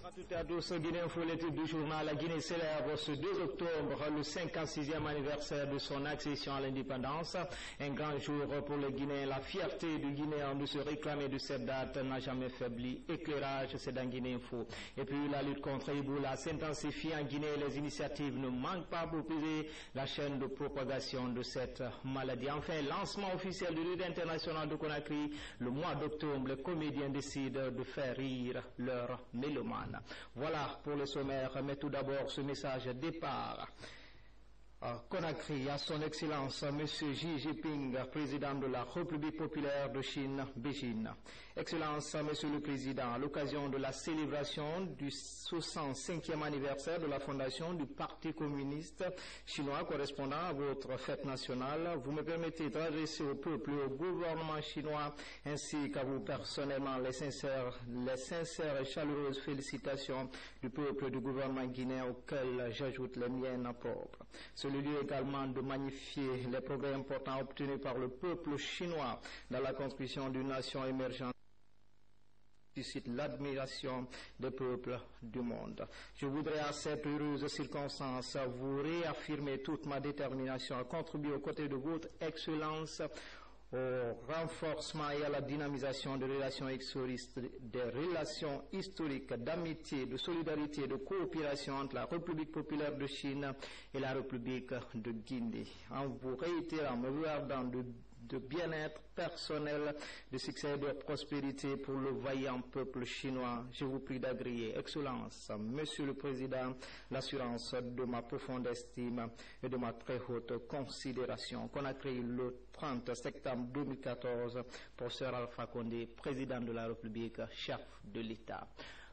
À toutes et à tous, Guinée Info, le titre du journal. La Guinée célèbre ce 2 octobre le 56e anniversaire de son accession à l'indépendance. Un grand jour pour les Guinéens. La fierté du Guinéen de se réclamer de cette date n'a jamais faibli. Éclairage, c'est dans Guinée Info. Et puis la lutte contre Ebola s'intensifie en Guinée. Les initiatives ne manquent pas pour briser la chaîne de propagation de cette maladie. Enfin, lancement officiel de lutte internationale de Conakry. Le mois d'octobre, les comédiens décident de faire rire leurs mélomanes. Voilà pour le sommaire, mais tout d'abord ce message départ. Conakry, à son Excellence, M. Xi Jinping, président de la République populaire de Chine, Beijing. Excellence, Monsieur le Président, à l'occasion de la célébration du 65e anniversaire de la fondation du Parti communiste chinois correspondant à votre fête nationale, vous me permettez d'adresser au peuple et au gouvernement chinois ainsi qu'à vous personnellement les sincères et chaleureuses félicitations du peuple et du gouvernement guinéen auxquelles j'ajoute les miennes propres. C'est le lieu également de magnifier les progrès importants obtenus par le peuple chinois dans la construction d'une nation émergente qui suscite l'admiration des peuples du monde. Je voudrais à cette heureuse circonstance vous réaffirmer toute ma détermination à contribuer aux côtés de votre Excellence au renforcement et à la dynamisation des relations historiques, d'amitié, de solidarité et de coopération entre la République populaire de Chine et la République de Guinée. En vous réitérant, me regardant de bien-être personnel, de succès et de prospérité pour le vaillant peuple chinois, je vous prie d'agréer, Excellence, Monsieur le Président, l'assurance de ma profonde estime et de ma très haute considération. Conakry le 30 septembre 2014, professeur Alpha Condé, président de la République, chef de l'État.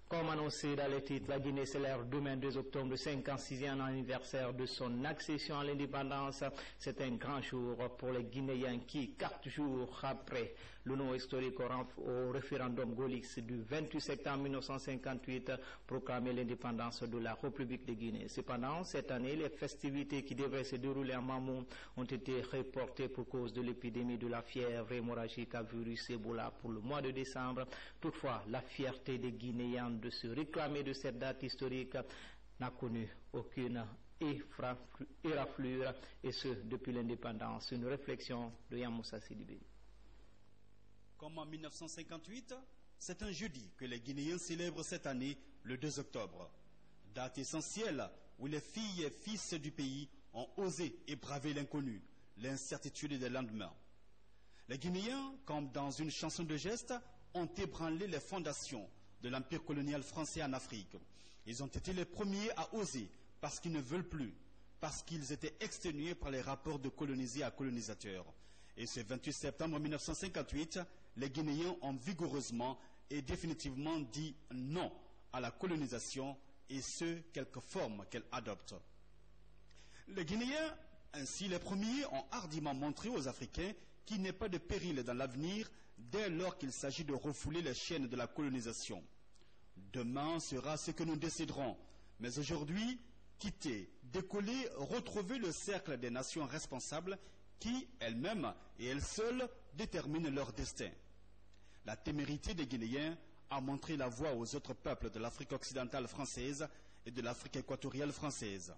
Comme annoncé dans les titres, la Guinée célèbre demain 2 octobre le 56e anniversaire de son accession à l'indépendance. C'est un grand jour pour les Guinéens qui, 4 jours après le nom historique au référendum Golix du 28 septembre 1958, proclamait l'indépendance de la République de Guinée. Cependant, cette année, les festivités qui devaient se dérouler en Mamou ont été reportées pour cause de l'épidémie de la fièvre hémorragique à virus Ebola pour le mois de décembre. Toutefois, la fierté des Guinéens de se réclamer de cette date historique n'a connu aucune éraflure, et ce depuis l'indépendance. Une réflexion de Yamoussa Sidibé. Comme en 1958, c'est un jeudi que les Guinéens célèbrent cette année, le 2 octobre. Date essentielle où les filles et fils du pays ont osé et bravé l'inconnu, l'incertitude des lendemains. Les Guinéens, comme dans une chanson de geste, ont ébranlé les fondations de l'empire colonial français en Afrique. Ils ont été les premiers à oser parce qu'ils ne veulent plus, parce qu'ils étaient exténués par les rapports de colonisés à colonisateurs. Et ce 28 septembre 1958, les Guinéens ont vigoureusement et définitivement dit non à la colonisation et ce, quelque forme qu'elle adopte. Les Guinéens, ainsi les premiers, ont hardiment montré aux Africains qu'il n'y a pas de péril dans l'avenir dès lors qu'il s'agit de refouler les chaînes de la colonisation. Demain sera ce que nous déciderons, mais aujourd'hui, quitter, décoller, retrouver le cercle des nations responsables qui, elles-mêmes et elles seules, déterminent leur destin. La témérité des Guinéens a montré la voie aux autres peuples de l'Afrique occidentale française et de l'Afrique équatoriale française.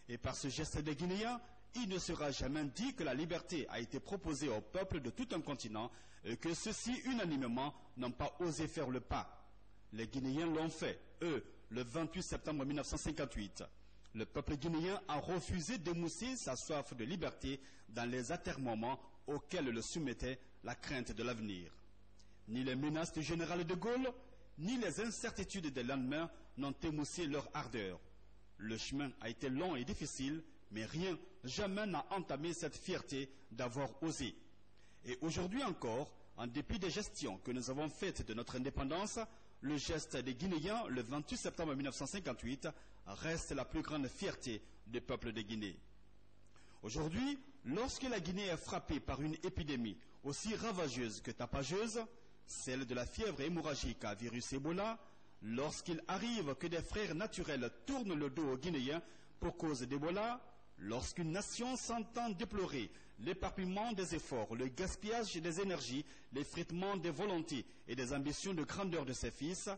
Et par ce geste des Guinéens, il ne sera jamais dit que la liberté a été proposée aux peuples de tout un continent et que ceux-ci, unanimement, n'ont pas osé faire le pas. Les Guinéens l'ont fait, eux, le 28 septembre 1958. Le peuple guinéen a refusé d'émousser sa soif de liberté dans les atermoiements auxquels le soumettait la crainte de l'avenir. Ni les menaces du général de Gaulle, ni les incertitudes des lendemains n'ont émoussé leur ardeur. Le chemin a été long et difficile, mais rien, jamais n'a entamé cette fierté d'avoir osé. Et aujourd'hui encore, en dépit des gestions que nous avons faites de notre indépendance, le geste des Guinéens, le 28 septembre 1958, reste la plus grande fierté du peuple de Guinée. Aujourd'hui, lorsque la Guinée est frappée par une épidémie aussi ravageuse que tapageuse, celle de la fièvre hémorragique à virus Ebola, lorsqu'il arrive que des frères naturels tournent le dos aux Guinéens pour cause d'Ebola, Lorsqu'une nation s'entend déplorer l'éparpillement des efforts, le gaspillage des énergies, l'effritement des volontés et des ambitions de grandeur de ses fils,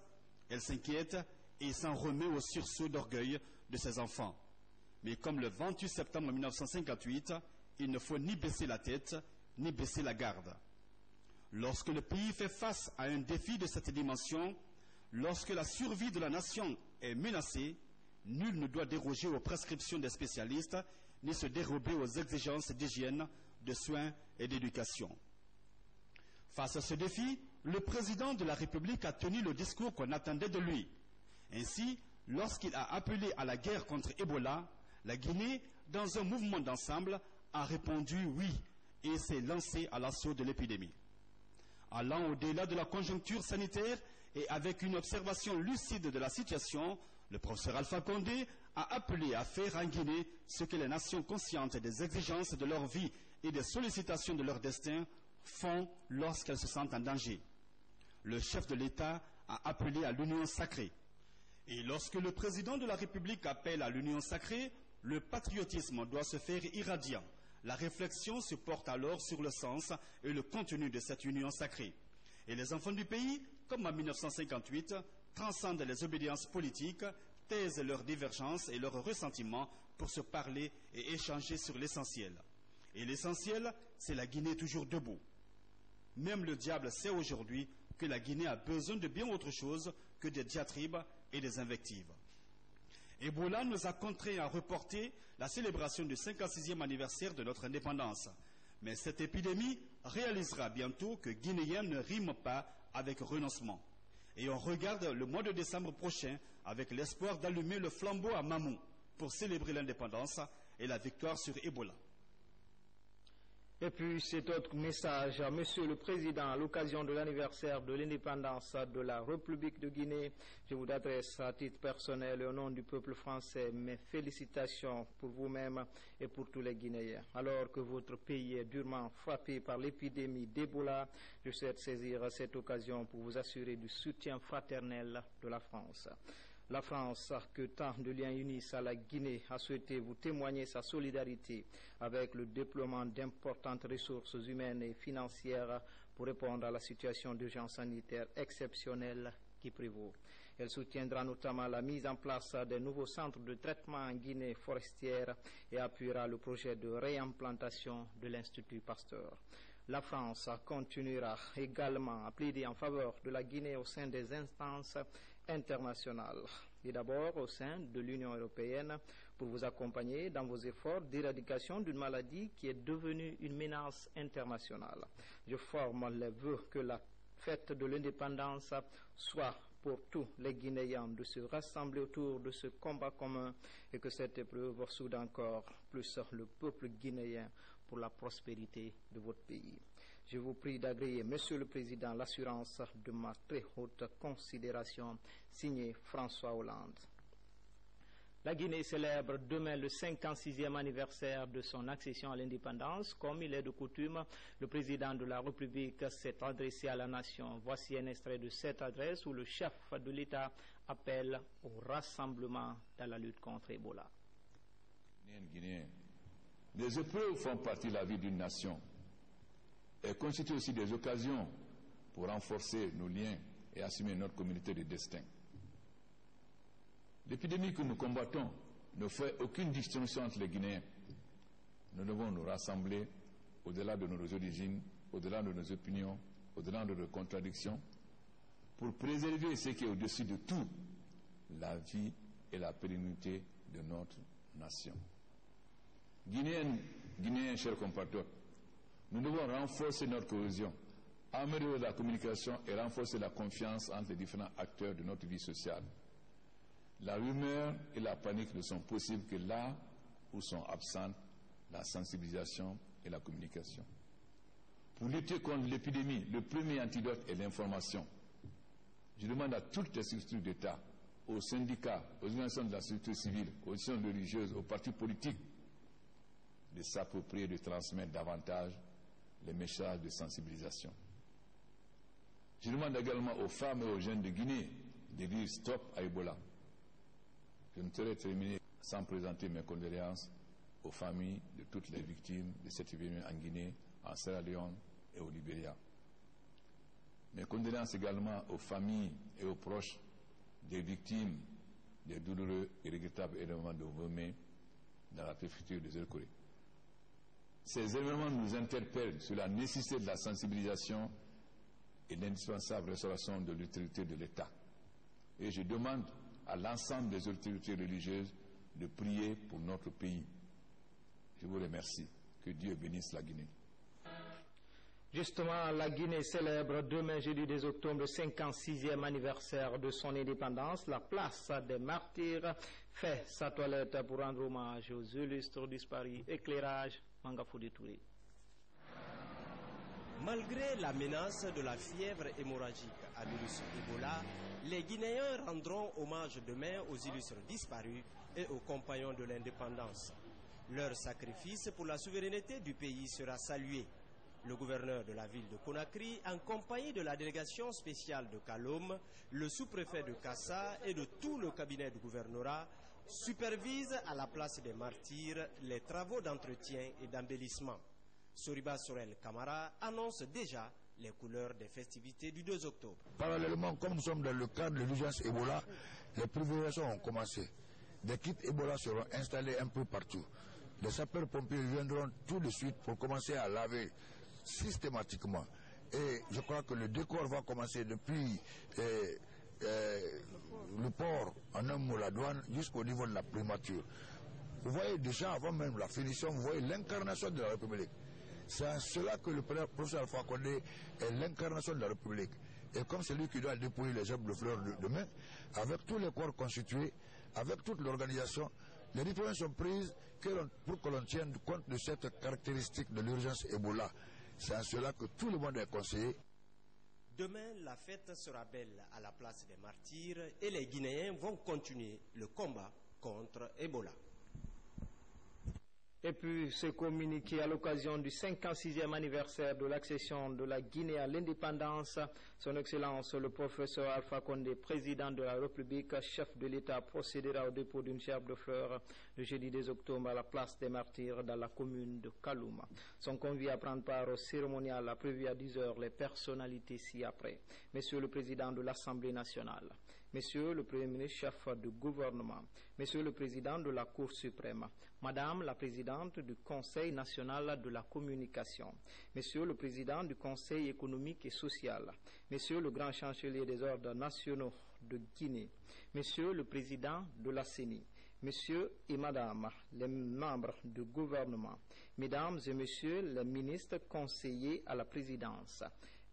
elle s'inquiète et s'en remet au sursaut d'orgueil de ses enfants. Mais comme le 28 septembre 1958, il ne faut ni baisser la tête, ni baisser la garde. Lorsque le pays fait face à un défi de cette dimension, lorsque la survie de la nation est menacée, nul ne doit déroger aux prescriptions des spécialistes, ni se dérober aux exigences d'hygiène, de soins et d'éducation. Face à ce défi, le président de la République a tenu le discours qu'on attendait de lui. Ainsi, lorsqu'il a appelé à la guerre contre Ebola, la Guinée, dans un mouvement d'ensemble, a répondu oui et s'est lancée à l'assaut de l'épidémie. Allant au-delà de la conjoncture sanitaire et avec une observation lucide de la situation, le professeur Alpha Condé a appelé à faire en Guinée ce que les nations conscientes des exigences de leur vie et des sollicitations de leur destin font lorsqu'elles se sentent en danger. Le chef de l'État a appelé à l'union sacrée. Et lorsque le président de la République appelle à l'union sacrée, le patriotisme doit se faire irradiant. La réflexion se porte alors sur le sens et le contenu de cette union sacrée. Et les enfants du pays, comme en 1958, transcendent les obédiences politiques, taisent leurs divergences et leurs ressentiments pour se parler et échanger sur l'essentiel. Et l'essentiel, c'est la Guinée toujours debout. Même le diable sait aujourd'hui que la Guinée a besoin de bien autre chose que des diatribes et des invectives. Ebola nous a contraints à reporter la célébration du 56e anniversaire de notre indépendance. Mais cette épidémie réalisera bientôt que Guinéen ne rime pas avec renoncement. Et on regarde le mois de décembre prochain avec l'espoir d'allumer le flambeau à Mamou pour célébrer l'indépendance et la victoire sur Ebola. Et puis cet autre message à Monsieur le Président, à l'occasion de l'anniversaire de l'indépendance de la République de Guinée, je vous adresse à titre personnel et au nom du peuple français mes félicitations pour vous-même et pour tous les Guinéens. Alors que votre pays est durement frappé par l'épidémie d'Ebola, je souhaite saisir cette occasion pour vous assurer du soutien fraternel de la France. La France, que tant de liens unissent à la Guinée, a souhaité vous témoigner sa solidarité avec le déploiement d'importantes ressources humaines et financières pour répondre à la situation d'urgence sanitaire exceptionnelle qui prévaut. Elle soutiendra notamment la mise en place des nouveaux centres de traitement en Guinée forestière et appuiera le projet de réimplantation de l'Institut Pasteur. La France continuera également à plaider en faveur de la Guinée au sein des instances internationales et d'abord au sein de l'Union européenne pour vous accompagner dans vos efforts d'éradication d'une maladie qui est devenue une menace internationale. Je forme les vœux que la fête de l'indépendance soit pour tous les Guinéens de se rassembler autour de ce combat commun et que cette épreuve soude encore plus le peuple guinéen pour la prospérité de votre pays. Je vous prie d'agréer, Monsieur le Président, l'assurance de ma très haute considération, signé François Hollande. La Guinée célèbre demain le 56e anniversaire de son accession à l'indépendance. Comme il est de coutume, le président de la République s'est adressé à la nation. Voici un extrait de cette adresse où le chef de l'État appelle au rassemblement dans la lutte contre Ebola. Guinéens, les épreuves font partie de la vie d'une nation. Elles constituent aussi des occasions pour renforcer nos liens et assumer notre communauté de destin. L'épidémie que nous combattons ne fait aucune distinction entre les Guinéens. Nous devons nous rassembler au-delà de nos origines, au-delà de nos opinions, au-delà de nos contradictions, pour préserver ce qui est au-dessus de tout, la vie et la pérennité de notre nation. Guinéens, chers compatriotes, nous devons renforcer notre cohésion, améliorer la communication et renforcer la confiance entre les différents acteurs de notre vie sociale. La rumeur et la panique ne sont possibles que là où sont absentes la sensibilisation et la communication. Pour lutter contre l'épidémie, le premier antidote est l'information. Je demande à toutes les structures d'État, aux syndicats, aux organisations de la société civile, aux organisations religieuses, aux partis politiques, de s'approprier, de transmettre davantage les messages de sensibilisation. Je demande également aux femmes et aux jeunes de Guinée de dire stop à Ebola. Je ne saurais terminer sans présenter mes condoléances aux familles de toutes les victimes de cette épidémie en Guinée, en Sierra Leone et au Libéria. Mes condoléances également aux familles et aux proches des victimes des douloureux et regrettables événements de Vomé dans la préfecture des Zéro-Corée. Ces événements nous interpellent sur la nécessité de la sensibilisation et l'indispensable restauration de l'autorité de l'État. Et je demande à l'ensemble des autorités religieuses de prier pour notre pays. Je vous remercie. Que Dieu bénisse la Guinée. Justement, la Guinée célèbre demain, jeudi 2 octobre, le 56e anniversaire de son indépendance. La place des martyrs fait sa toilette pour rendre hommage aux illustres disparus. Éclairage, Mangafoudi Touré. Malgré la menace de la fièvre hémorragique à virus Ebola, les Guinéens rendront hommage demain aux illustres disparus et aux compagnons de l'indépendance. Leur sacrifice pour la souveraineté du pays sera salué. Le gouverneur de la ville de Conakry, en compagnie de la délégation spéciale de Kaloum, le sous-préfet de Kassa et de tout le cabinet du gouvernorat, supervise à la place des martyrs les travaux d'entretien et d'embellissement. Soriba Sorel Kamara annonce déjà les couleurs des festivités du 2 octobre. Parallèlement, comme nous sommes dans le cadre de l'urgence Ebola, les privations ont commencé. Des kits Ebola seront installés un peu partout. Les sapeurs-pompiers viendront tout de suite pour commencer à laver systématiquement. Et je crois que le décor va commencer depuis le port, en un mot la douane, jusqu'au niveau de la primature. Vous voyez déjà, avant même la finition, vous voyez l'incarnation de la République. C'est à cela que le professeur Alpha Condé est l'incarnation de la République. Et comme c'est lui qui doit dépouiller les arbres de fleurs demain, avec tous les corps constitués, avec toute l'organisation, les décisions sont prises pour que l'on tienne compte de cette caractéristique de l'urgence Ebola. C'est à cela que tout le monde est conseillé. Demain, la fête sera belle à la place des martyrs et les Guinéens vont continuer le combat contre Ebola. Et puis, ce communiqué à l'occasion du 56e anniversaire de l'accession de la Guinée à l'indépendance, son Excellence le professeur Alpha Condé, président de la République, chef de l'État, procédera au dépôt d'une gerbe de fleurs le jeudi 2 octobre à la place des martyrs dans la commune de Kaloum. Sont conviés à prendre part au cérémonial prévu à 10 heures les personnalités ci-après. Monsieur le Président de l'Assemblée nationale, Monsieur le Premier ministre chef du gouvernement, Monsieur le Président de la Cour suprême, Madame la Présidente du Conseil national de la communication, Monsieur le Président du Conseil économique et social, Monsieur le Grand Chancelier des ordres nationaux de Guinée, Monsieur le Président de la CENI, Messieurs et Madame les membres du gouvernement, Mesdames et Messieurs les ministres conseillers à la présidence,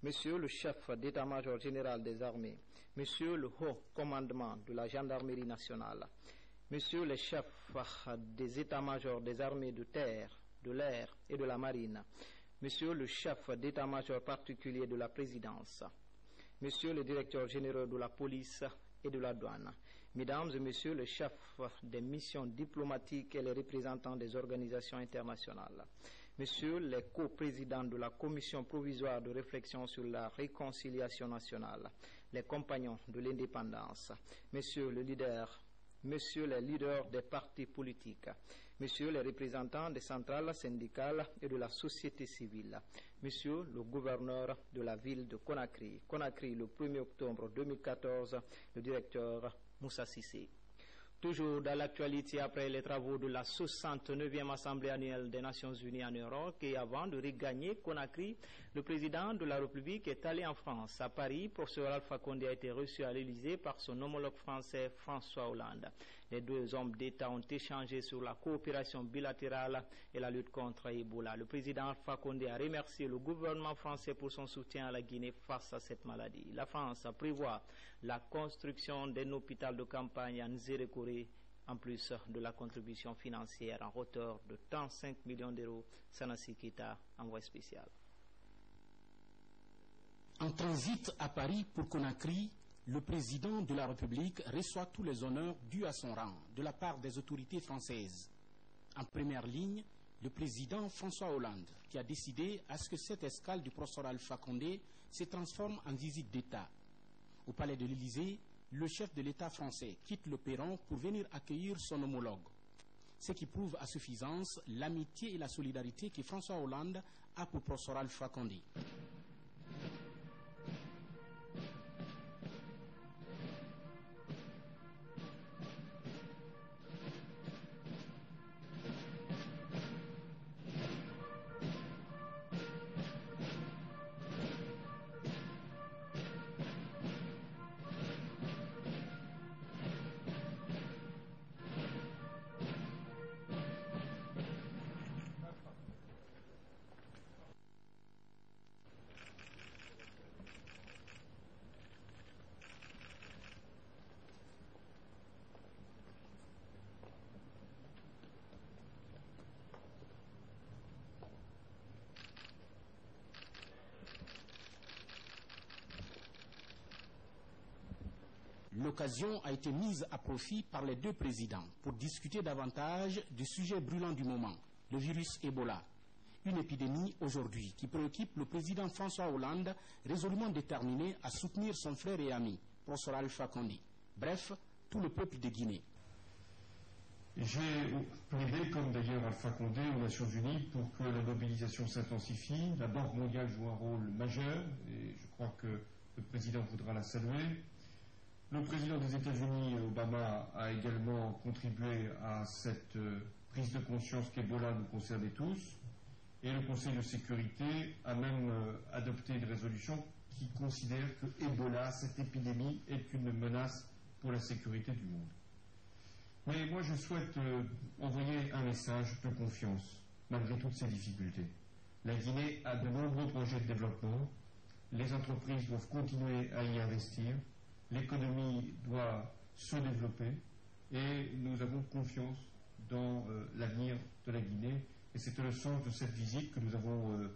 Monsieur le chef d'état-major général des armées, Monsieur le haut commandement de la gendarmerie nationale, Monsieur les chefs des états-majors des armées de terre, de l'air et de la marine, Monsieur le chef d'état-major particulier de la présidence, Monsieur le directeur général de la police et de la douane, Mesdames et Messieurs les chefs des missions diplomatiques et les représentants des organisations internationales, Messieurs les coprésidents de la Commission provisoire de réflexion sur la réconciliation nationale, les compagnons de l'indépendance, Messieurs les leaders des partis politiques, Messieurs les représentants des centrales syndicales et de la société civile, Monsieur le gouverneur de la ville de Conakry, le 1er octobre 2014, le directeur Moussa Sissé. Toujours dans l'actualité après les travaux de la 69e Assemblée annuelle des Nations Unies en Europe et avant de regagner Conakry, le président de la République est allé en France. À Paris, professeur Alpha Condé a été reçu à l'Élysée par son homologue français François Hollande. Les deux hommes d'État ont échangé sur la coopération bilatérale et la lutte contre Ebola. Le président Alpha Condé a remercié le gouvernement français pour son soutien à la Guinée face à cette maladie. La France prévoit la construction d'un hôpital de campagne en Zéro-Corée en plus de la contribution financière en hauteur de 35 millions d'euros. Sanassi Keita, envoyé spécial. En transit à Paris pour Conakry, le président de la République reçoit tous les honneurs dus à son rang de la part des autorités françaises. En première ligne, le président François Hollande, qui a décidé à ce que cette escale du professeur Alpha Condé se transforme en visite d'État. Au palais de l'Élysée, le chef de l'État français quitte le perron pour venir accueillir son homologue. ce qui prouve à suffisance l'amitié et la solidarité que François Hollande a pour Prosper Alpha Condé. L'occasion a été mise à profit par les deux présidents pour discuter davantage du sujet brûlant du moment, le virus Ebola. Une épidémie aujourd'hui qui préoccupe le président François Hollande, résolument déterminé à soutenir son frère et ami, Prosper Alpha Condé. Bref, tout le peuple de Guinée. J'ai plaidé, comme d'ailleurs Alpha Condé aux Nations Unies, pour que la mobilisation s'intensifie. La Banque mondiale joue un rôle majeur et je crois que le président voudra la saluer. Le président des États-Unis, Obama, a également contribué à cette prise de conscience qu'Ebola nous concernait tous. Et le Conseil de sécurité a même adopté une résolution qui considère que Ebola, cette épidémie, est une menace pour la sécurité du monde. Mais moi, je souhaite envoyer un message de confiance, malgré toutes ces difficultés. La Guinée a de nombreux projets de développement. Les entreprises doivent continuer à y investir. L'économie doit se développer et nous avons confiance dans l'avenir de la Guinée. Et c'était le sens de cette visite que nous avons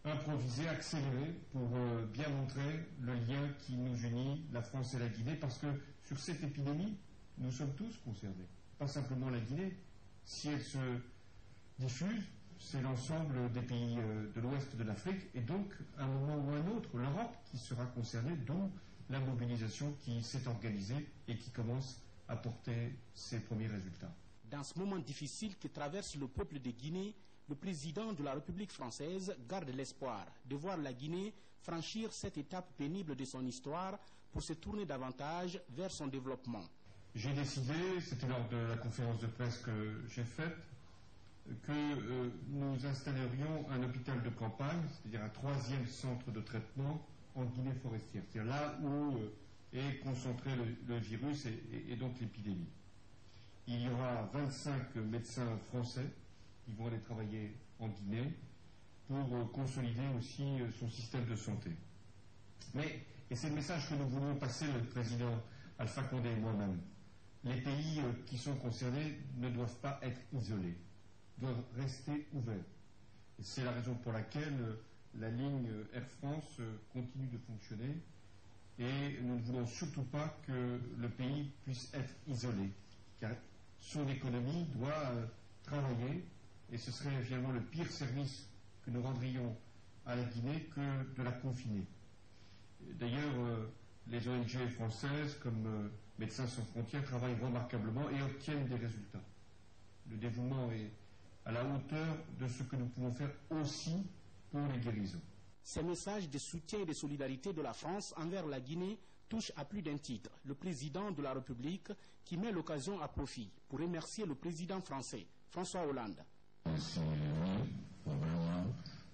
improvisée, accélérée, pour bien montrer le lien qui nous unit, la France et la Guinée, parce que sur cette épidémie, nous sommes tous concernés. Pas simplement la Guinée. Si elle se diffuse, c'est l'ensemble des pays de l'ouest de l'Afrique, et donc, à un moment ou à un autre, l'Europe qui sera concernée, d'où la mobilisation qui s'est organisée et qui commence à porter ses premiers résultats. Dans ce moment difficile que traverse le peuple de Guinée, le président de la République française garde l'espoir de voir la Guinée franchir cette étape pénible de son histoire pour se tourner davantage vers son développement. J'ai décidé, c'était lors de la conférence de presse que j'ai faite, que nous installerions un hôpital de campagne, c'est-à-dire un troisième centre de traitement en Guinée forestière, c'est-à-dire là où est concentré le virus et donc l'épidémie. Il y aura 25 médecins français qui vont aller travailler en Guinée pour consolider aussi son système de santé. Mais, et c'est le message que nous voulons passer, le président Alpha Condé et moi-même, les pays qui sont concernés ne doivent pas être isolés, doivent rester ouverts. Et c'est la raison pour laquelle la ligne Air France continue de fonctionner et nous ne voulons surtout pas que le pays puisse être isolé, car son économie doit travailler et ce serait finalement le pire service que nous rendrions à la Guinée que de la confiner. D'ailleurs, les ONG françaises comme Médecins sans frontières travaillent remarquablement et obtiennent des résultats. Le dévouement est à la hauteur de ce que nous pouvons faire aussi pour les guérisons. Ces messages de soutien et de solidarité de la France envers la Guinée touchent à plus d'un titre le président de la République qui met l'occasion à profit pour remercier le président français, François Hollande. Je suis venu pour vraiment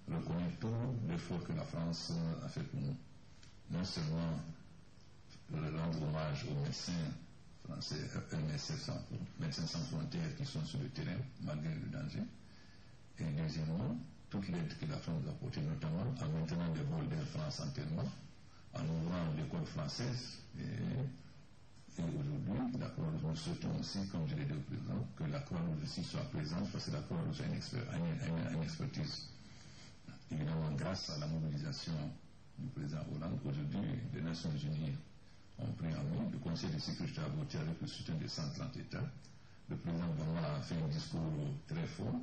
reconnaître tout l'effort que la France a fait pour nous. Non seulement rendre hommage aux médecins français, Médecins sans frontières qui sont sur le terrain malgré le danger, et deuxièmement, toute l'aide que la France nous a apportée, notamment en maintenant des vols d'Air France entièrement, en ouvrant l'école française, et aujourd'hui, la Croix-Rouge, nous souhaitons aussi, comme je l'ai dit au président, que la Croix-Rouge aussi soit présente, parce que la Croix-Rouge a une expertise. Évidemment, grâce à la mobilisation du président Hollande, aujourd'hui, les Nations Unies ont pris en main, le Conseil de sécurité a voté avec le soutien de 130 États. Le président Obama a fait un discours très fort,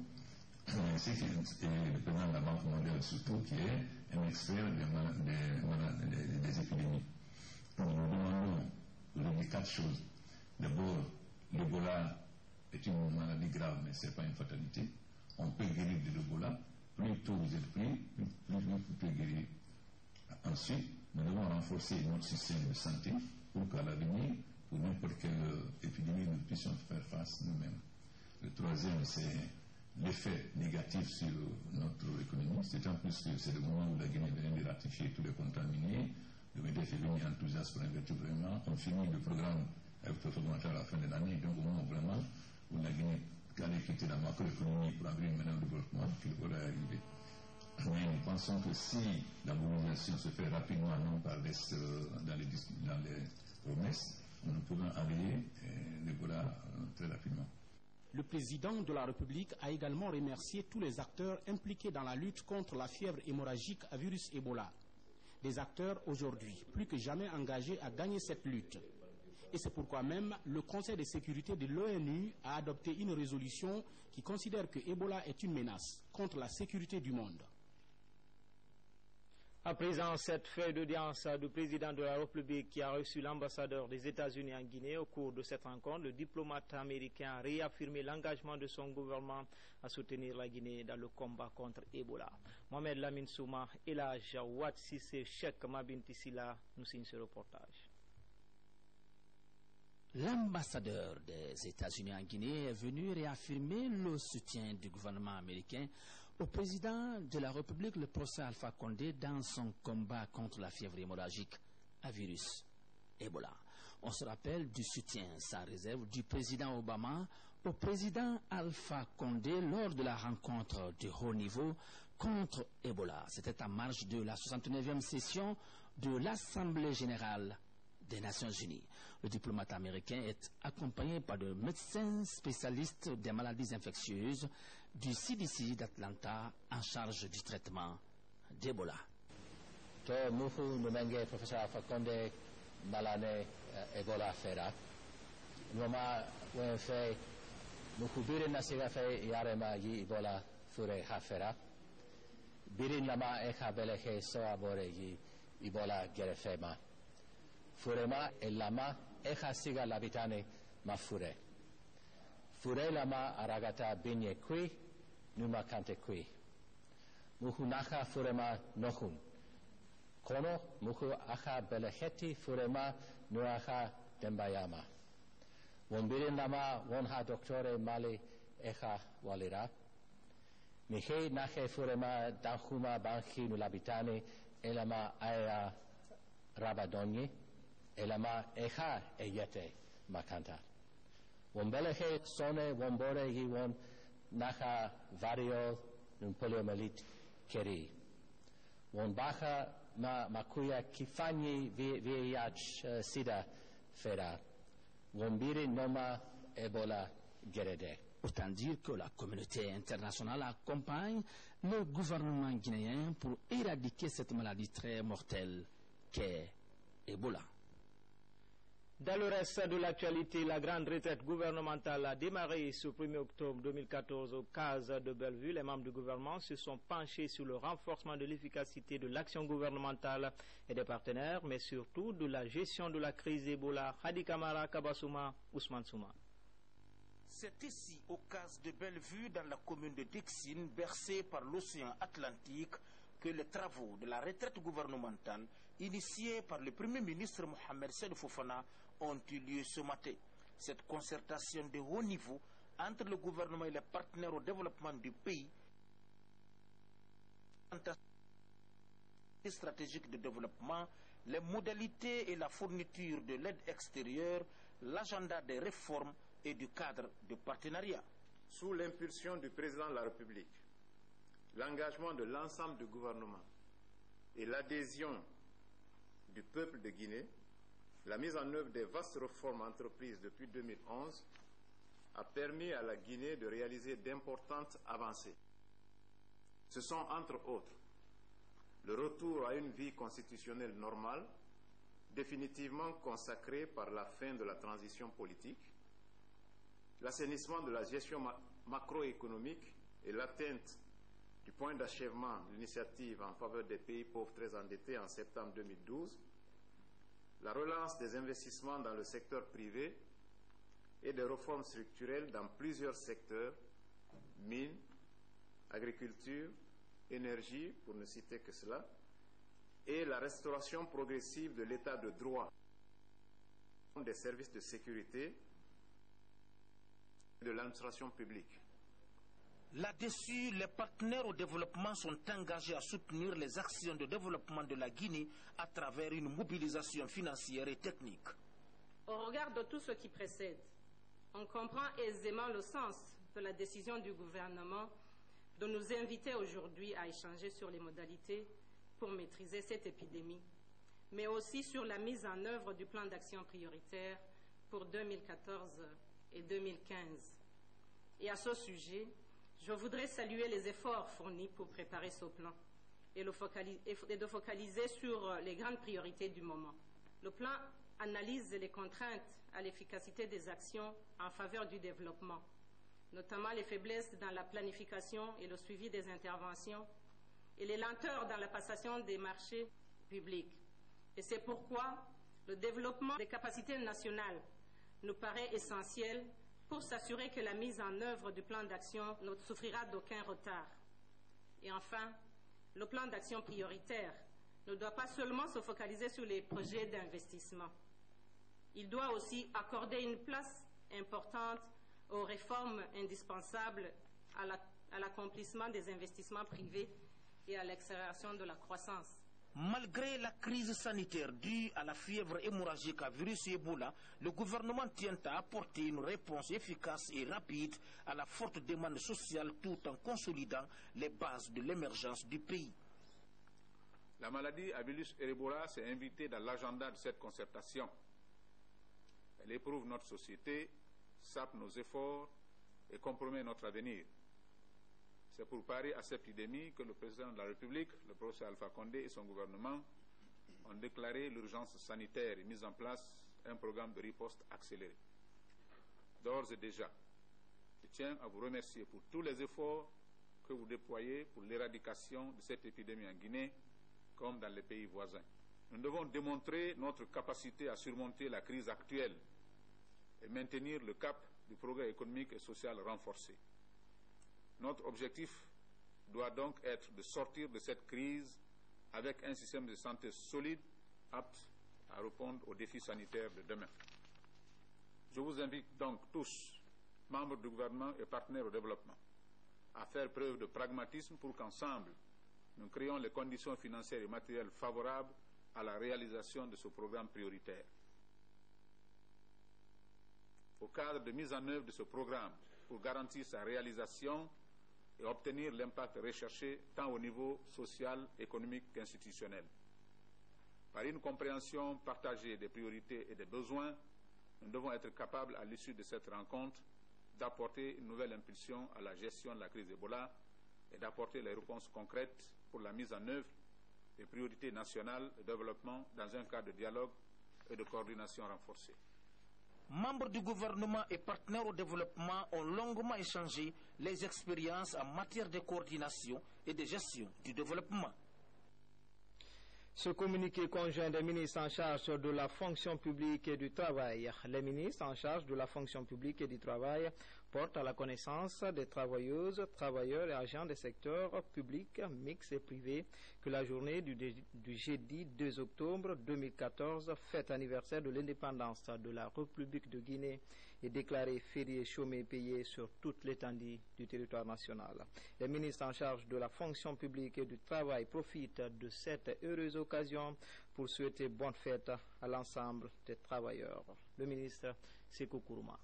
ainsi que le président de la Banque mondiale surtout, qui est un expert des épidémies. Donc nous demandons aujourd'hui 4 choses. D'abord, l'Ebola est une maladie grave, mais ce n'est pas une fatalité. On peut guérir de l'Ebola. Plus tôt vous êtes pris, plus vous pouvez guérir. Ensuite, nous devons renforcer notre système de santé pour qu'à l'avenir, pour n'importe quelle épidémie, nous puissions faire face nous-mêmes. Le troisième, c'est l'effet négatif sur notre économie. C'est en plus que c'est le moment où la Guinée vient de ratifier tous les contrats miniers. Le MEDEF est venu enthousiaste pour investir vraiment. On finit le programme agroalimentaire à la fin de l'année, donc au moment vraiment où la Guinée allait quitter la macroéconomie pour avoir une meilleure développement, qu'il aurait arrivé. Mais nous pensons que si la mobilisation se fait rapidement, non pas dans les promesses, nous pouvons arriver l'Ebola très rapidement. Le président de la République a également remercié tous les acteurs impliqués dans la lutte contre la fièvre hémorragique à virus Ebola. Des acteurs aujourd'hui plus que jamais engagés à gagner cette lutte. Et c'est pourquoi même le Conseil de sécurité de l'ONU a adopté une résolution qui considère que Ebola est une menace contre la sécurité du monde. À présent, cette feuille d'audience du président de la République qui a reçu l'ambassadeur des États-Unis en Guinée au cours de cette rencontre, le diplomate américain a réaffirmé l'engagement de son gouvernement à soutenir la Guinée dans le combat contre Ebola. Mohamed Lamine Souma et la Jawad Sissé Cheikh Mabinti Silla nous signent ce reportage. L'ambassadeur des États-Unis en Guinée est venu réaffirmer le soutien du gouvernement américain au président de la République, le professeur Alpha Condé, dans son combat contre la fièvre hémorragique à virus Ebola. On se rappelle du soutien sans réserve du président Obama au président Alpha Condé lors de la rencontre de haut niveau contre Ebola. C'était en marge de la 69e session de l'Assemblée générale des Nations Unies. Le diplomate américain est accompagné par des médecins spécialistes des maladies infectieuses du CDC d'Atlanta en charge du traitement d'Ebola. To mufu numenge professeur Alpha Condé malane Ebola fera. Noma wen fe mufu birin nasiga fe yarema yi Ebola fure hafera. Birin lama eka belehe so abore yi Ebola gerefema. Furema e lama eka siga labitane ma fure. Fure lama aragata binye kui numa kante kui. Muhu naka furema nohun. Kono muhu aka beleheti furema nuaka dembayama. Wombirin lama wonha doktore mali eka walira. Mihe nake furema danhuma banki nulabitane elama aya rabadonye. Elama eka eyete makanta. Wombelehe sone wombore yi won naka vario nun poliomelite keri. Wombaha makuya kifanyi VIH sida fera. Wombiri noma Ebola gerede. Autant dire que la communauté internationale accompagne le gouvernement guinéen pour éradiquer cette maladie très mortelle qu'est Ebola. Dans le reste de l'actualité, la grande retraite gouvernementale a démarré ce 1er octobre 2014 au CAS de Bellevue. Les membres du gouvernement se sont penchés sur le renforcement de l'efficacité de l'action gouvernementale et des partenaires, mais surtout de la gestion de la crise Ebola. Hadi Kamara, Kabasouma, Ousmane Souma. C'est ici, au CAS de Bellevue, dans la commune de Dixine, bercée par l'océan Atlantique, que les travaux de la retraite gouvernementale, initiés par le Premier ministre Mohamed Seydi Fofana, ont eu lieu ce matin. Cette concertation de haut niveau entre le gouvernement et les partenaires au développement du pays, stratégique de développement, les modalités et la fourniture de l'aide extérieure, l'agenda des réformes et du cadre de partenariat. Sous l'impulsion du président de la République, l'engagement de l'ensemble du gouvernement et l'adhésion du peuple de Guinée, la mise en œuvre des vastes réformes entreprises depuis 2011 a permis à la Guinée de réaliser d'importantes avancées. Ce sont entre autres le retour à une vie constitutionnelle normale, définitivement consacrée par la fin de la transition politique, l'assainissement de la gestion macroéconomique et l'atteinte du point d'achèvement de l'initiative en faveur des pays pauvres très endettés en septembre 2012, la relance des investissements dans le secteur privé, et des réformes structurelles dans plusieurs secteurs, mines, agriculture, énergie, pour ne citer que cela, et la restauration progressive de l'état de droit, des services de sécurité et de l'administration publique. Là-dessus, les partenaires au développement sont engagés à soutenir les actions de développement de la Guinée à travers une mobilisation financière et technique. Au regard de tout ce qui précède, on comprend aisément le sens de la décision du gouvernement de nous inviter aujourd'hui à échanger sur les modalités pour maîtriser cette épidémie, mais aussi sur la mise en œuvre du plan d'action prioritaire pour 2014 et 2015. Et à ce sujet, je voudrais saluer les efforts fournis pour préparer ce plan et de focaliser sur les grandes priorités du moment. Le plan analyse les contraintes à l'efficacité des actions en faveur du développement, notamment les faiblesses dans la planification et le suivi des interventions et les lenteurs dans la passation des marchés publics. Et c'est pourquoi le développement des capacités nationales nous paraît essentiel pour s'assurer que la mise en œuvre du plan d'action ne souffrira d'aucun retard. Et enfin, le plan d'action prioritaire ne doit pas seulement se focaliser sur les projets d'investissement. Il doit aussi accorder une place importante aux réformes indispensables à l'accomplissement des investissements privés et à l'accélération de la croissance. Malgré la crise sanitaire due à la fièvre hémorragique à virus Ebola, le gouvernement tient à apporter une réponse efficace et rapide à la forte demande sociale tout en consolidant les bases de l'émergence du pays. La maladie à virus Ebola s'est invitée dans l'agenda de cette concertation. Elle éprouve notre société, sape nos efforts et compromet notre avenir. C'est pour parer à cette épidémie que le président de la République, le professeur Alpha Condé et son gouvernement ont déclaré l'urgence sanitaire et mis en place un programme de riposte accéléré. D'ores et déjà, je tiens à vous remercier pour tous les efforts que vous déployez pour l'éradication de cette épidémie en Guinée, comme dans les pays voisins. Nous devons démontrer notre capacité à surmonter la crise actuelle et maintenir le cap du progrès économique et social renforcé. Notre objectif doit donc être de sortir de cette crise avec un système de santé solide, apte à répondre aux défis sanitaires de demain. Je vous invite donc tous, membres du gouvernement et partenaires au développement, à faire preuve de pragmatisme pour qu'ensemble, nous créons les conditions financières et matérielles favorables à la réalisation de ce programme prioritaire. Au cadre de mise en œuvre de ce programme, pour garantir sa réalisation et obtenir l'impact recherché tant au niveau social, économique qu'institutionnel. Par une compréhension partagée des priorités et des besoins, nous devons être capables, à l'issue de cette rencontre, d'apporter une nouvelle impulsion à la gestion de la crise Ebola et d'apporter les réponses concrètes pour la mise en œuvre des priorités nationales de développement dans un cadre de dialogue et de coordination renforcée. Membres du gouvernement et partenaires au développement ont longuement échangé les expériences en matière de coordination et de gestion du développement. Ce communiqué conjoint des ministres en charge de la fonction publique et du travail. Les ministres en charge de la fonction publique et du travail portent à la connaissance des travailleuses, travailleurs et agents des secteurs publics, mixtes et privés que la journée du jeudi 2 octobre 2014, fête anniversaire de l'indépendance de la République de Guinée, est déclarée férié, chômé, payé sur toute l'étendue du territoire national. Les ministres en charge de la fonction publique et du travail profitent de cette heureuse occasion pour souhaiter bonne fête à l'ensemble des travailleurs. Le ministre Sékou Kourouma.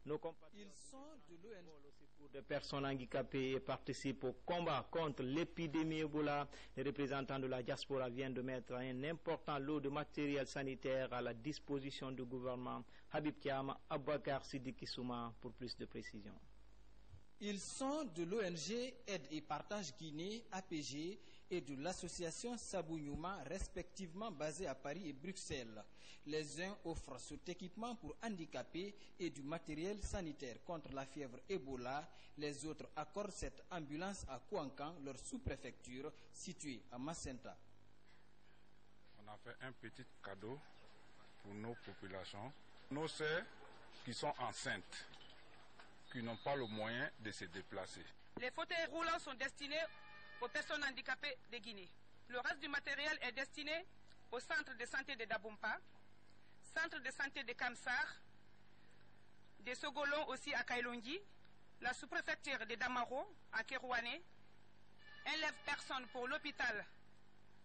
Nos compatriotes au secours des personnes handicapées et participent au combat contre l'épidémie Ebola. Les représentants de la diaspora viennent de mettre un important lot de matériel sanitaire à la disposition du gouvernement. Habib Kiam, Abouakar Sidiki Souma pour plus de précisions. Ils sont de l'ONG Aide et Partage Guinée, APG, et de l'association Sabou Nyouma, respectivement basée à Paris et Bruxelles. Les uns offrent cet équipement pour handicapés et du matériel sanitaire contre la fièvre Ebola. Les autres accordent cette ambulance à Kouankan, leur sous-préfecture située à Macenta. On a fait un petit cadeau pour nos populations. Nos sœurs qui sont enceintes, qui n'ont pas le moyen de se déplacer. Les fauteuils roulants sont destinés aux personnes handicapées de Guinée. Le reste du matériel est destiné au centre de santé de Dabompa, centre de santé de Kamsar, de Sogolon aussi à Kailongi, la sous-préfecture de Damaro à Kerouané, un lève-personne pour l'hôpital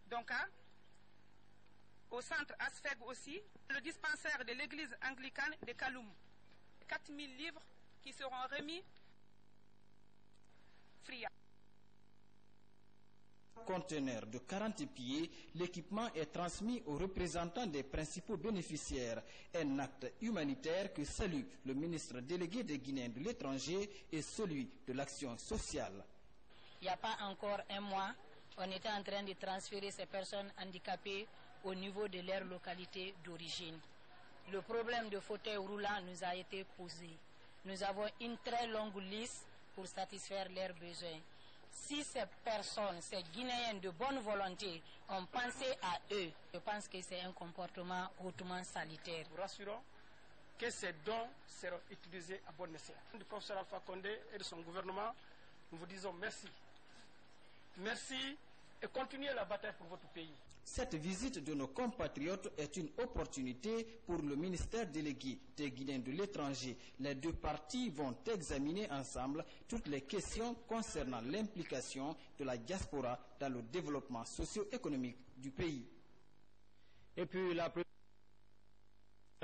d'Onka, au centre Asfeg aussi, le dispensaire de l'église anglicane de Kaloum. 4000 livres qui seront remis free. Conteneur de 40 pieds, l'équipement est transmis aux représentants des principaux bénéficiaires. Un acte humanitaire que salue le ministre délégué des Guinéens de l'étranger et celui de l'action sociale. Il n'y a pas encore un mois, on était en train de transférer ces personnes handicapées au niveau de leur localité d'origine. Le problème de fauteuil roulant nous a été posé. Nous avons une très longue liste pour satisfaire leurs besoins. Si ces personnes, ces Guinéens de bonne volonté, ont pensé à eux, je pense que c'est un comportement hautement salutaire. Nous rassurons que ces dons seront utilisés à bon escient. Du professeur Alpha Condé et de son gouvernement, nous vous disons merci. Merci et continuez la bataille pour votre pays. Cette visite de nos compatriotes est une opportunité pour le ministère délégué des Guinéens de l'étranger. Les deux parties vont examiner ensemble toutes les questions concernant l'implication de la diaspora dans le développement socio-économique du pays. Et puis la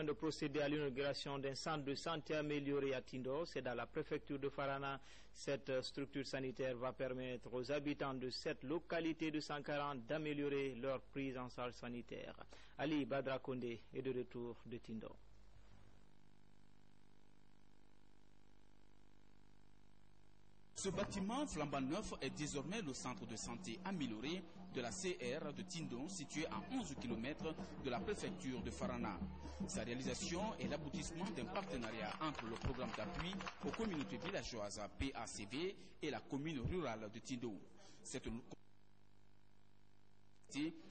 de procéder à l'inauguration d'un centre de santé amélioré à Tindo. C'est dans la préfecture de Farana. Cette structure sanitaire va permettre aux habitants de cette localité de 140 d'améliorer leur prise en charge sanitaire. Ali Badra Kondé est de retour de Tindo. Ce bâtiment flambant neuf est désormais le centre de santé amélioré de la CR de Tindon, situé à 11 km de la préfecture de Farana. Sa réalisation est l'aboutissement d'un partenariat entre le programme d'appui aux communautés villageoises PACV et la commune rurale de Tindon. Cette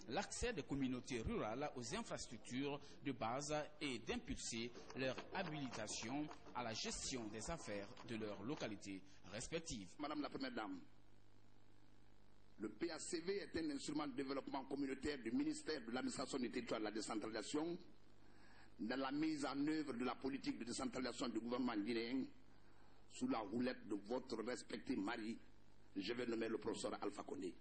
l'accès des communautés rurales aux infrastructures de base et d'impulser leur habilitation à la gestion des affaires de leur localité respective. Madame la Première Dame, le PACV est un instrument de développement communautaire du ministère de l'administration du territoire et de la décentralisation dans la mise en œuvre de la politique de décentralisation du gouvernement guinéen sous la houlette de votre respecté mari, je vais nommer le professeur Alpha Condé.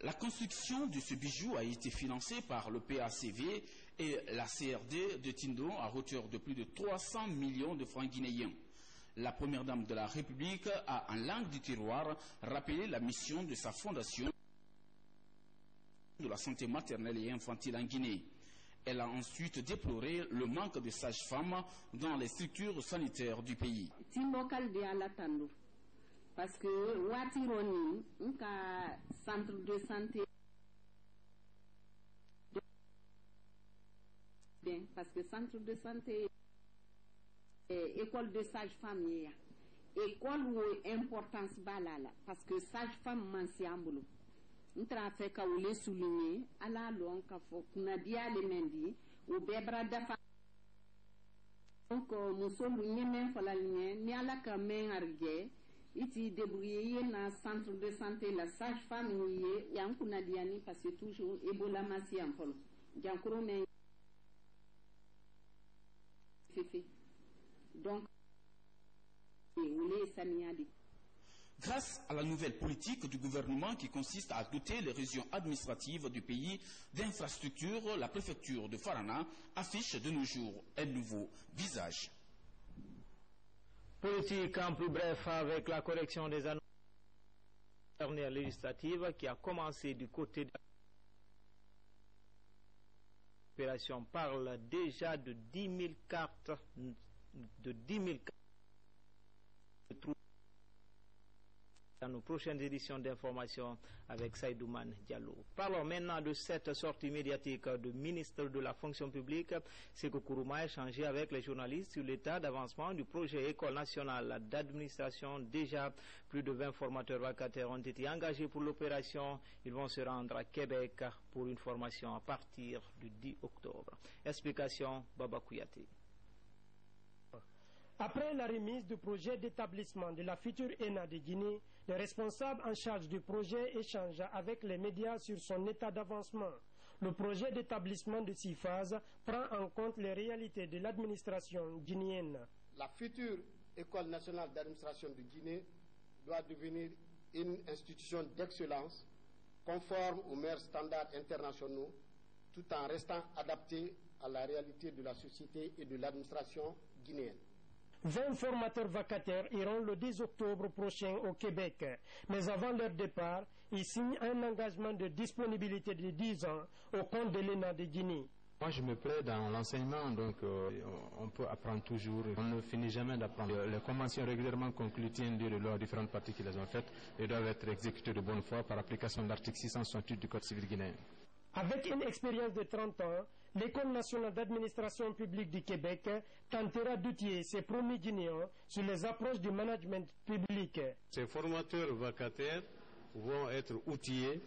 La construction de ce bijou a été financée par le PACV et la CRD de Tindon à hauteur de plus de 300 millions de francs guinéens. La Première Dame de la République a, en langue du tiroir, rappelé la mission de sa fondation de la santé maternelle et infantile en Guinée. Elle a ensuite déploré le manque de sages-femmes dans les structures sanitaires du pays. Parce que Watironi, un centre de santé, parce que centre de santé, école de sage-femme, école où importance balala, parce que sage-femme mansiambulo. Nous fait qu'à ou les souligner, à la longue, qu'à faut qu'on a dit à les mendi, ou bébra d'afa. Donc, nous sommes n'y faut la ligne, n'y a la caméra arrière. Iti débrouiller dans centre de santé la sage-femme nié yankuna diani parce que toujours Ebola masi en fol jankuro mais donc grâce à la nouvelle politique du gouvernement qui consiste à doter les régions administratives du pays d'infrastructures, la préfecture de Farana affiche de nos jours un nouveau visage. Politique en plus bref avec la correction des annonces dernières législatives qui a commencé du côté de l'opération parle déjà de 10 000 cartes dans nos prochaines éditions d'information avec Saïdouman Diallo. Parlons maintenant de cette sortie médiatique du ministre de la fonction publique. Sékou Kourouma a échangé avec les journalistes sur l'état d'avancement du projet École nationale d'administration. Déjà, plus de 20 formateurs vacataires ont été engagés pour l'opération. Ils vont se rendre à Québec pour une formation à partir du 10 octobre. Explication, Baba Kouyaté. Après la remise du projet d'établissement de la future ENA de Guinée, les responsables en charge du projet échangent avec les médias sur son état d'avancement. Le projet d'établissement de 6 phases prend en compte les réalités de l'administration guinéenne. La future École nationale d'administration de Guinée doit devenir une institution d'excellence conforme aux meilleurs standards internationaux tout en restant adaptée à la réalité de la société et de l'administration guinéenne. 20 formateurs vacataires iront le 10 octobre prochain au Québec. Mais avant leur départ, ils signent un engagement de disponibilité de 10 ans au compte de l'ENA de Guinée. Moi, je me plais dans l'enseignement, donc on peut apprendre toujours. On ne finit jamais d'apprendre. Les conventions régulièrement conclues tiennent lieu de leurs différentes parties qui les ont faites et doivent être exécutées de bonne foi par application de l'article 668 du Code civil guinéen. Avec une expérience de 30 ans, l'École nationale d'administration publique du Québec tentera d'outiller ses promis Guinéens sur les approches du management public. Ces formateurs vacataires vont être outillés.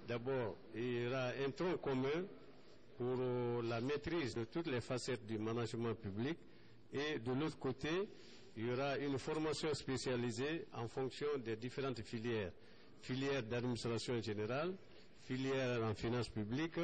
D'abord, il y aura un tronc commun pour la maîtrise de toutes les facettes du management public et de l'autre côté, il y aura une formation spécialisée en fonction des différentes filières. Filière d'administration générale, filière en finances publiques,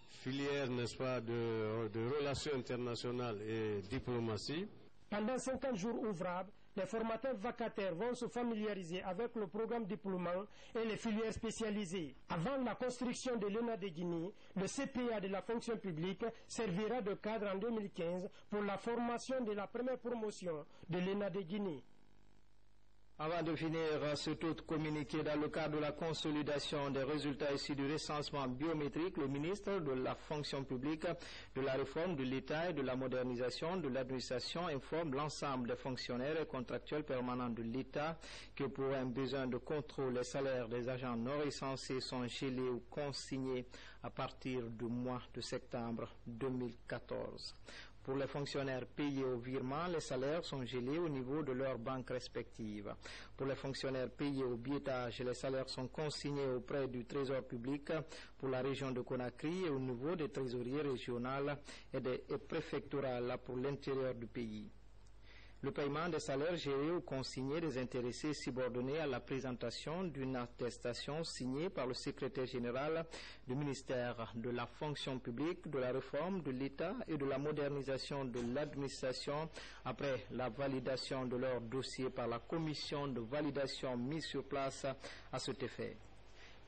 filière, n'est-ce pas, de relations internationales et diplomatie. Pendant 50 jours ouvrables, les formateurs vacataires vont se familiariser avec le programme diplômant et les filières spécialisées. Avant la construction de l'ENA de Guinée, le CPA de la fonction publique servira de cadre en 2015 pour la formation de la première promotion de l'ENA de Guinée. Avant de finir ce tout communiqué dans le cadre de la consolidation des résultats issus du recensement biométrique, le ministre de la fonction publique, de la réforme de l'État et de la modernisation de l'administration informe l'ensemble des fonctionnaires et contractuels permanents de l'État que pour un besoin de contrôle, les salaires des agents non recensés sont gelés ou consignés à partir du mois de septembre 2014. Pour les fonctionnaires payés au virement, les salaires sont gelés au niveau de leurs banques respectives. Pour les fonctionnaires payés au billetage, les salaires sont consignés auprès du Trésor public pour la région de Conakry et au niveau des trésoreries régionales et préfectorales pour l'intérieur du pays. Le paiement des salaires gelés ou consignés des intéressés subordonnés à la présentation d'une attestation signée par le secrétaire général du ministère de la fonction publique, de la réforme de l'État et de la modernisation de l'administration après la validation de leur dossier par la commission de validation mise sur place à cet effet.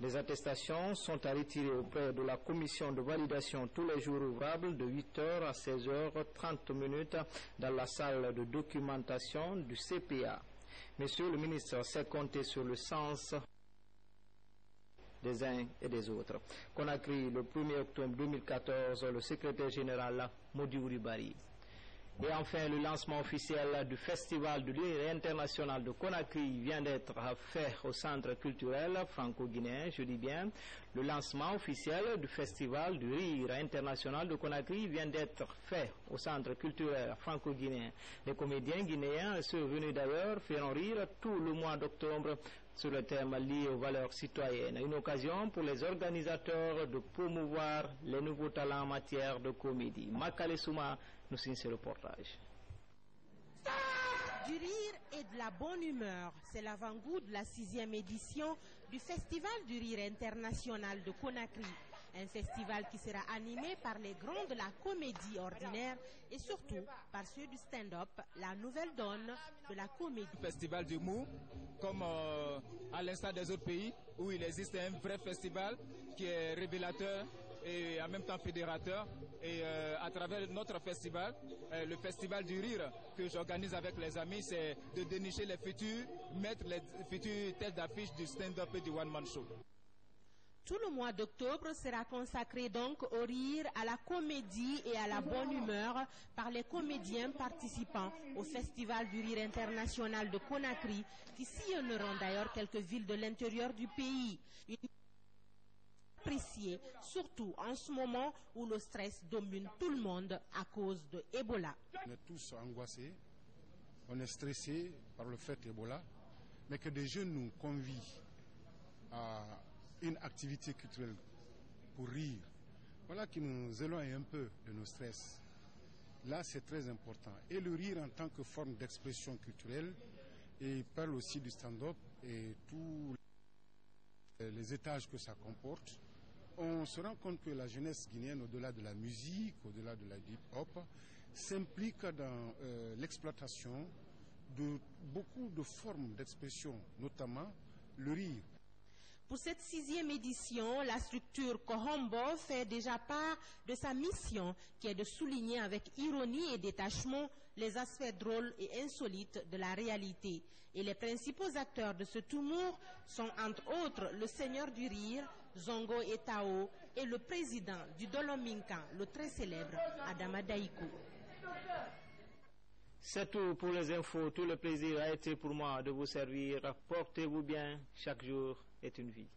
Les attestations sont à retirer auprès de la commission de validation tous les jours ouvrables de 8h à 16h30 dans la salle de documentation du CPA. Monsieur le ministre sait compter sur le sens des uns et des autres. Conakry, le 1er octobre 2014, le secrétaire général Modiuri Bari. Et enfin, le lancement officiel du Festival du Rire international de Conakry vient d'être fait au Centre culturel franco-guinéen, je dis bien. Le lancement officiel du Festival du Rire international de Conakry vient d'être fait au Centre culturel franco-guinéen. Les comédiens guinéens, ceux venus d'ailleurs, feront rire tout le mois d'octobre sur le thème lié aux valeurs citoyennes. Une occasion pour les organisateurs de promouvoir les nouveaux talents en matière de comédie. Makale Souma nous signe ce reportage. Du rire et de la bonne humeur, c'est l'avant-goût de la 6e édition du Festival du Rire international de Conakry. Un festival qui sera animé par les grands de la comédie ordinaire et surtout par ceux du stand-up, la nouvelle donne de la comédie. Festival d'humour, comme à l'instar des autres pays, où il existe un vrai festival qui est révélateur et en même temps fédérateur. Et à travers notre festival, le Festival du Rire que j'organise avec les amis, c'est de dénicher les futurs, mettre les futures têtes d'affiche du stand-up et du one-man show. Tout le mois d'octobre sera consacré donc au rire, à la comédie et à la bonne humeur par les comédiens participants au Festival du Rire international de Conakry, qui sillonneront d'ailleurs quelques villes de l'intérieur du pays. Apprécié, surtout en ce moment où le stress domine tout le monde à cause de Ebola. On est tous angoissés, on est stressés par le fait Ebola, mais que des jeunes nous convient à une activité culturelle pour rire. Voilà qui nous éloigne un peu de nos stress. Là, c'est très important. Et le rire en tant que forme d'expression culturelle, et il parle aussi du stand-up et tous les étages que ça comporte. On se rend compte que la jeunesse guinéenne, au-delà de la musique, au-delà de la hip-hop, s'implique dans l'exploitation de beaucoup de formes d'expression, notamment le rire. Pour cette 6e édition, la structure Kohombo fait déjà part de sa mission, qui est de souligner avec ironie et détachement les aspects drôles et insolites de la réalité. Et les principaux acteurs de ce humour sont entre autres le Seigneur du Rire, Zongo Etao, et le président du Dolominka, le très célèbre Adama Daïko. C'est tout pour les infos. Tout le plaisir a été pour moi de vous servir. Portez-vous bien. Chaque jour est une vie.